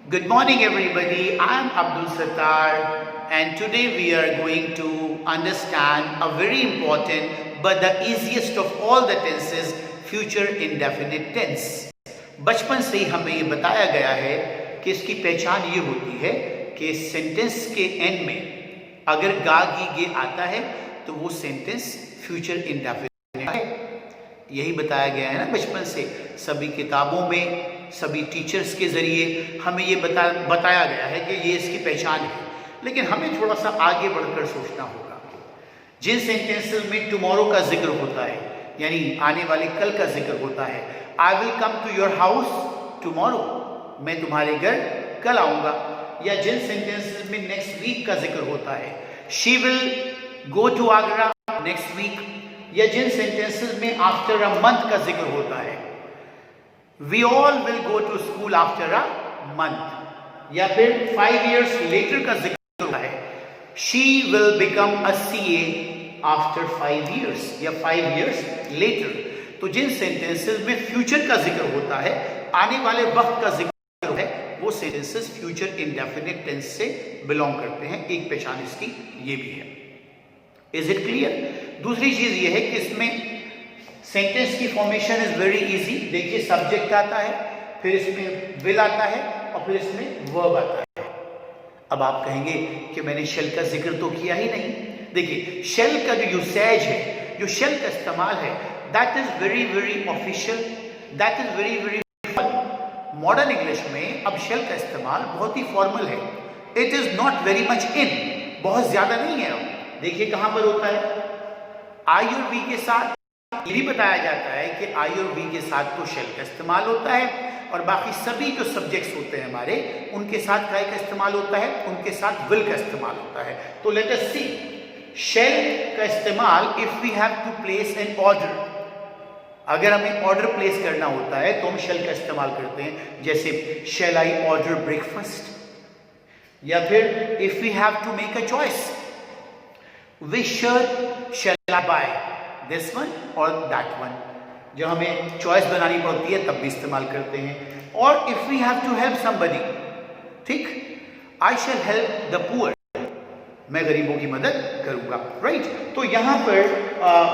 Good morning, everybody. I am Abdul Sattar, and today we are going to understand a very important but the easiest of all the tenses, future indefinite tense. बचपन से ही हमें ये बताया गया है कि इसकी पहचान ये होती है कि सेंटेंस के एंड में अगर गा गी गे आता है तो वो सेंटेंस फ्यूचर इंडेफिनिट है। यही बताया गया है ना बचपन से, सभी किताबों में, सभी टीचर्स के जरिए हमें ये बताया गया है कि ये इसकी पहचान है। लेकिन हमें थोड़ा सा आगे बढ़कर सोचना होगा। जिन सेंटेंसेस में टुमारो का जिक्र होता है, यानी आने वाले कल का जिक्र होता है, I will come to your house tomorrow, मैं तुम्हारे घर कल आऊंगा, या जिन सेंटेंसेस में नेक्स्ट वीक का जिक्र होता है, she will go to Agra next week, या जिन सेंटेंसेस में आफ्टर अ मंथ का जिक्र होता है, we all will go to school after a month, या फिर 5 years लेटर का जिक्र होता है, she will become a CA after 5 years या 5 years लेटर। तो जिन सेंटेंसेस में फ्यूचर का जिक्र होता है, आने वाले वक्त का जिक्र है, वो सेंटेंसेस फ्यूचर इंडेफिनिट टेंस से बिलोंग करते हैं। एक पहचान इसकी ये भी है। Is it clear? दूसरी चीज ये है कि इसमें सेंटेंस की फॉर्मेशन इज वेरी इजी। देखिए, सब्जेक्ट आता है, फिर इसमें विल आता है, और फिर इसमें वर्ब आता है। अब आप कहेंगे कि मैंने शेल का जिक्र तो किया ही नहीं। देखिए, शेल का जो यूसेज है, जो शेल का इस्तेमाल है, that is very very official, that is very very modern English में अब शेल का इस्तेमाल बहुत ही फॉर्मल है। It is not very much in, बहुत ज्यादा नहीं है। देखिए कहां पर होता है, आई और वी के साथ। ये भी बताया जाता है कि आई और वी के साथ तो शेल का इस्तेमाल होता है, और बाकी सभी जो सब्जेक्ट्स होते हैं हमारे, उनके साथ काय का इस्तेमाल होता है, उनके साथ विल का इस्तेमाल होता है। तो लेट अस सी, शेल का इस्तेमाल if we have to place an order, अगर हमें ऑर्डर प्लेस करना होता है तो हम शेल का इस्तेमाल करते हैं। जैसे शेल आई ऑर्डर ब्रेकफास्ट, या फिर if we have to make a choice, which shirt shall I buy, this one और दैट वन। जब हमें चॉइस बनानी पड़ती है तब भी इस्तेमाल करते हैं। और if we have to help somebody, ठीक, I shall help the poor, मैं गरीबों की मदद करूंगा, राइट। तो यहां पर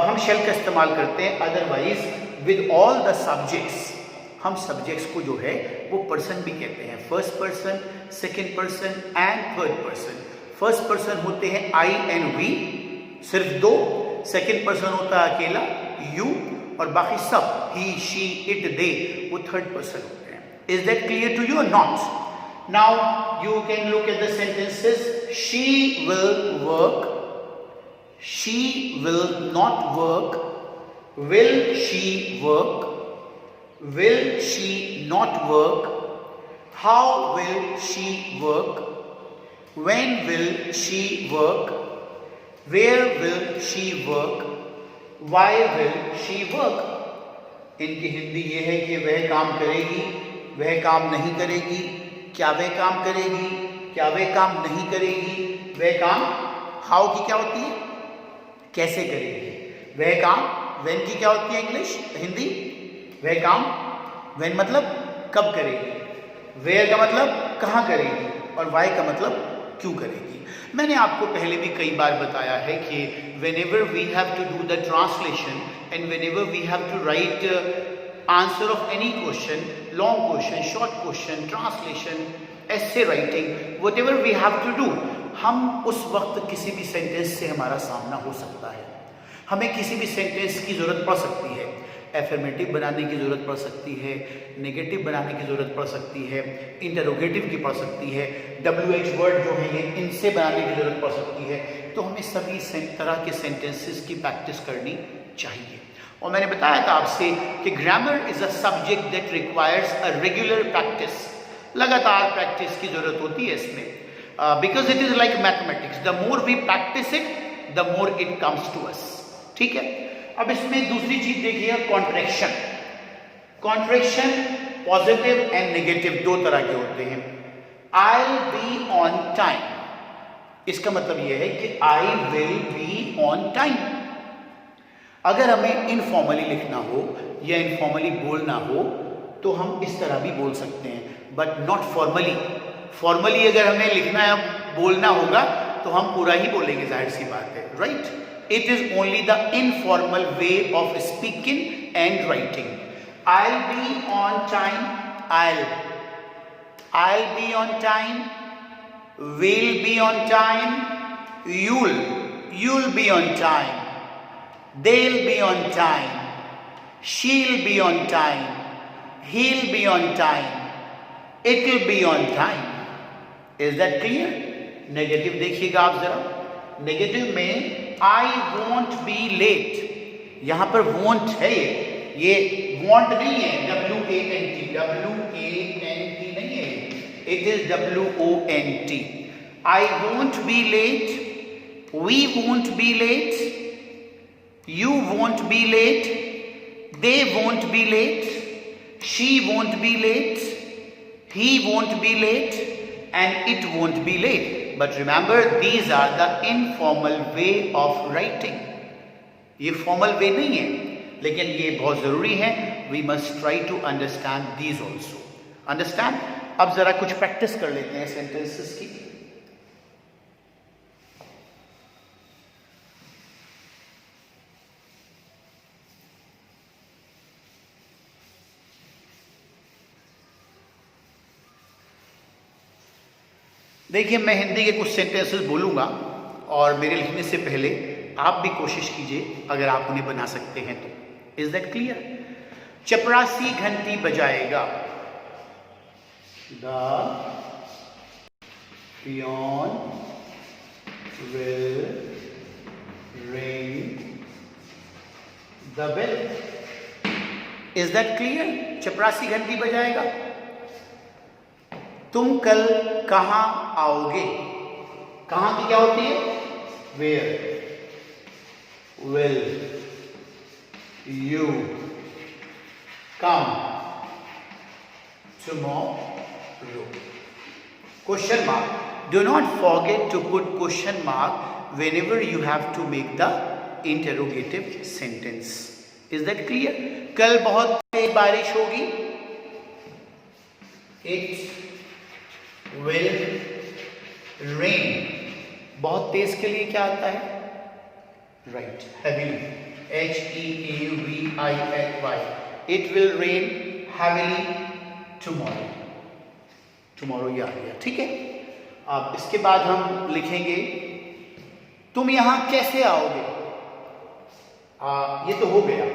हम शेल का इस्तेमाल करते हैं। Otherwise with all the subjects, हम सब्जेक्ट्स को जो है वो पर्सन भी कहते हैं। First person, second person and third person. First person होते हैं आई एंड वी, सिर्फ दो। सेकेंड पर्सन होता है अकेला, यू, और बाकी सब ही, शी, इट, दे, वो थर्ड पर्सन होते हैं। Is that clear to you or not? Now you can look at the sentences. She will work, she will not work, will she work, will she not work, how will she work, when will she work, where will she work, why will she work। इनकी हिंदी ये है कि वह काम करेगी, वह काम नहीं करेगी, क्या वह काम करेगी, क्या वह काम नहीं करेगी, वह काम हाउ की क्या होती है, कैसे करेगी, वह काम when की क्या होती है इंग्लिश हिंदी, वह काम when मतलब कब करेगी, where का मतलब कहाँ करेगी, और why का मतलब क्यों करेगी। मैंने आपको पहले भी कई बार बताया है कि whenever we have to do the translation and whenever we have to write answer of any question, long question, short question, translation, essay writing, whatever we have to do, हम उस वक्त किसी भी सेंटेंस से हमारा सामना हो सकता है। हमें किसी भी सेंटेंस की जरूरत पड़ सकती है। एफर्मेटिव बनाने की ज़रूरत पड़ सकती है, नेगेटिव बनाने की ज़रूरत पड़ सकती है, इंटरोगेटिव की पड़ सकती है, WH वर्ड जो है ये इनसे बनाने की ज़रूरत पड़ सकती है। तो हमें सभी तरह के सेंटेंसेस की प्रैक्टिस करनी चाहिए। और मैंने बताया था आपसे कि grammar is a subject that requires a regular practice. लगातार प्रैक्टिस की ज़रूरत होती है इसमें, because it is like mathematics, the more we practice it the more it comes to us. ठीक है। अब इसमें दूसरी चीज देखिए, contraction. Contraction positive and negative दो तरह के होते हैं। आई बी ऑन टाइम, इसका मतलब यह है कि I will be on time. अगर हमें इनफॉर्मली लिखना हो या इनफॉर्मली बोलना हो तो हम इस तरह भी बोल सकते हैं, बट नॉट फॉर्मली। फॉर्मली अगर हमें लिखना है, बोलना होगा, तो हम पूरा ही बोलेंगे, जाहिर सी बात है, right. It is only the informal way of speaking and writing. I'll be on time. I'll be on time. Will be on time. You'll be on time. They'll be on time. She'll be on time. He'll be on time. It'll be on time. Is that clear? Negative देखिएगा आप जरा। Negative में I won't be late, यहां पर won't है, ये want नहीं है, WANT नहीं है, it is WONT. I won't be late, we won't be late, you won't be late, they won't be late, she won't be late, he won't be late, and it won't be late. But remember, these are the informal way of writing. ये formal way नहीं है, लेकिन ये बहुत ज़रूरी है. We must try to understand these also. Understand? अब ज़रा कुछ practice कर लेते हैं sentences की. देखिए, मैं हिंदी के कुछ सेंटेंसेस बोलूँगा और मेरे लिखने से पहले आप भी कोशिश कीजिए अगर आप उन्हें बना सकते हैं तो. Is that clear? चपरासी घंटी बजाएगा. The peon will ring the bell. Is that clear? चपरासी घंटी बजाएगा. तुम कल कहाँ आओगे? कहाँ की क्या होती है? Where. Will you come tomorrow? Question mark. Do not forget to put question mark whenever you have to make the interrogative sentence. Is that clear? कल बहुत तेज बारिश होगी. It will rain. बहुत तेज के लिए क्या आता है? Right, heavily. HEAVILY. It will rain heavily tomorrow. tomorrow ये आ गया, ठीक है. अब इसके बाद हम लिखेंगे तुम यहां कैसे आओगे. ये तो हो गया.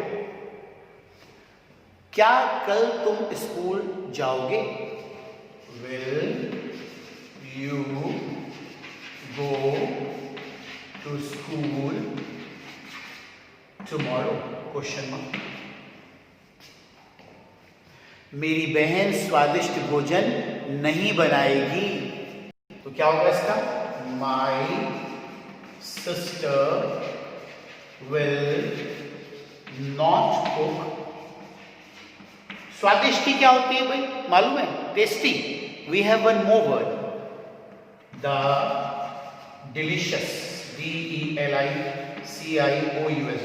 क्या कल तुम स्कूल जाओगे? Will you go to school tomorrow? Question mark. मेरी बहन स्वादिष्ट भोजन नहीं बनाएगी. तो क्या होगा इसका? My sister will not cook. स्वादिष्ट की क्या होती है भाई? मालूम है? Tasty. We have one more word. The delicious. DELICIOUS.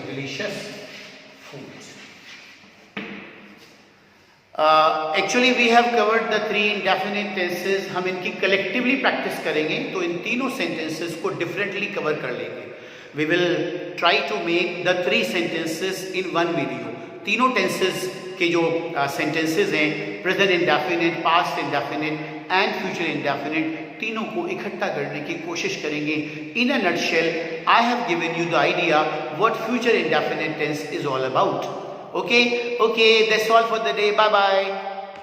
Delicious food. Actually we have covered the three indefinite tenses. हम इनकी collectively practice करेंगे तो इन तीनों sentences को differently cover कर लेंगे. We will try to make the three sentences in one video. तीनों tenses के जो sentences हैं, present indefinite, past indefinite and future indefinite, तीनों को इकट्ठा करने की कोशिश करेंगे. In a nutshell, I have given you the idea what future indefinite tense is all about. Okay, that's all for the day. Bye bye.